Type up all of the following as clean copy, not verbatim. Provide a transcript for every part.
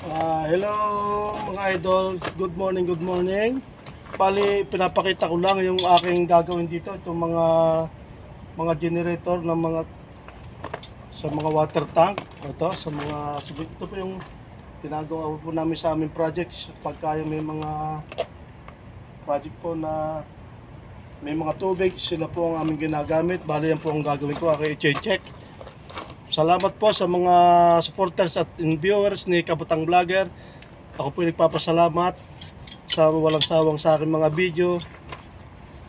Hello mga idol, good morning, good morning. Bali, pinapakita ko lang yung aking gagawin dito, itong mga generator ng mga sa mga water tank. Ito po yung ginagawa po namin sa aming projects. Pagka yung may mga project po na may mga tubig, sila po ang aming ginagamit. Bali, yan po ang gagawin ko, aking i-check. Salamat po sa mga supporters at viewers ni Kabutang Vlogger. Ako po nagpapasalamat sa walang sawang sa aking mga video.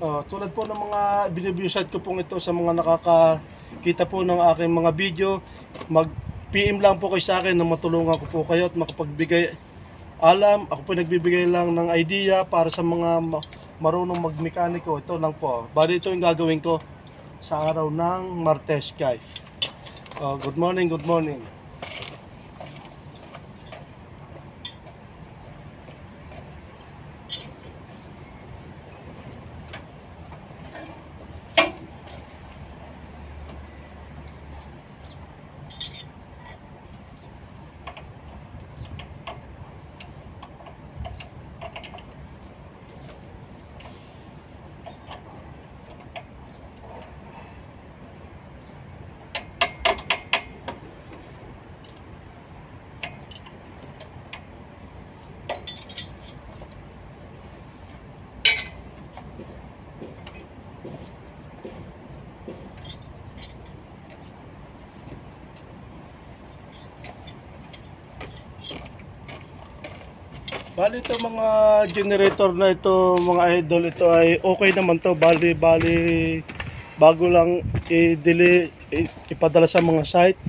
Tulad po ng mga binibiyusad ko pong ito sa mga nakakakita po ng aking mga video. Mag-PM lang po kayo sa akin na matulungan ko po kayo at makapagbigay alam. Ako po nagbibigay lang ng idea para sa mga marunong magmekaniko. Ito lang po. Bali ito yung gagawin ko sa araw ng Martes, guys. Good morning, good morning. Bali ito mga generator na ito mga idol, ito ay okay naman to. Bali bago lang ipadala sa mga site,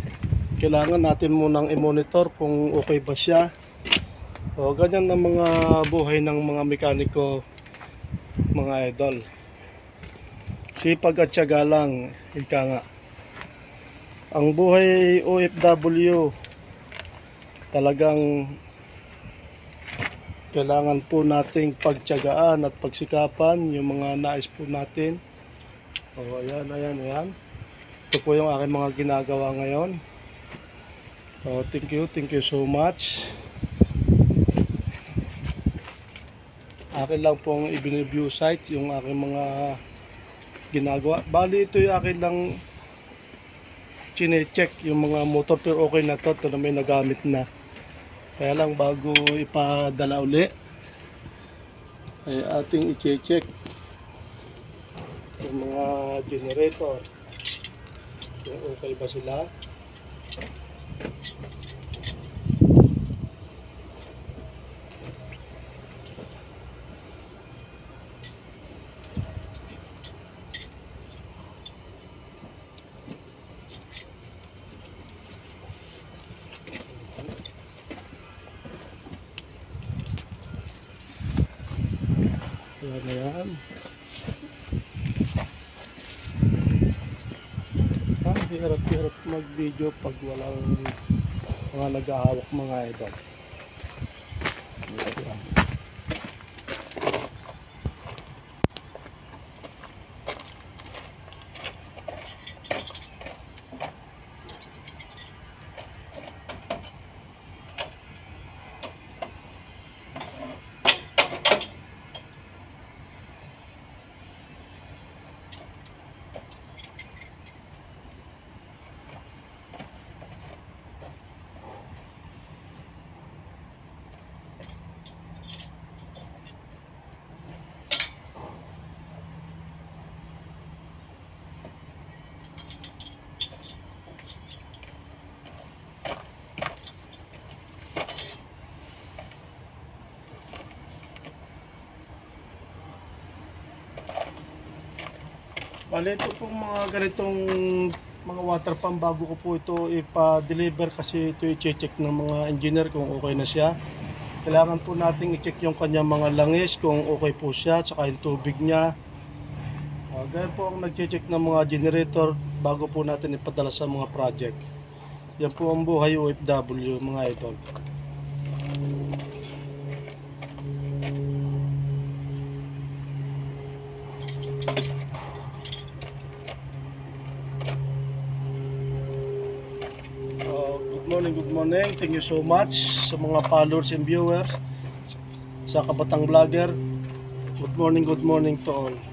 kailangan natin munang i-monitor kung okay ba siya. Ganyan ang mga buhay ng mga mekaniko mga idol. Sipag at tiyaga lang, ika nga. Ang buhay OFW talagang kailangan po nating pagtiyagaan at pagsikapan yung mga nais po natin. Ayan. Ito po yung aking mga ginagawa ngayon. Thank you so much. Akin lang pong i-view site yung aking mga ginagawa. Bali ito yung akin lang chine-check yung mga motor, pero okay na to na may nagamit na. Kaya lang bago ipadala uli ay ating i-check yung mga generator kung okay ba sila. Ayan. Hirap mag-video pag walang mga nag-ahawak mga idol. Ayan. Bale, ito pong mga ganitong mga water pump, bago ko po ito ipa-deliver kasi ito i-check ng mga engineer kung okay na siya. Kailangan po nating i-check yung kanyang mga langis kung okay po siya, tsaka yung tubig niya. Ganyan po ang nag-check ng mga generator bago po natin ipadala sa mga project. Yan po ang buhay OFW mga idol. morning, good morning. Thank you so much sa mga followers and viewers sa Kabatang Vlogger. Good morning to all.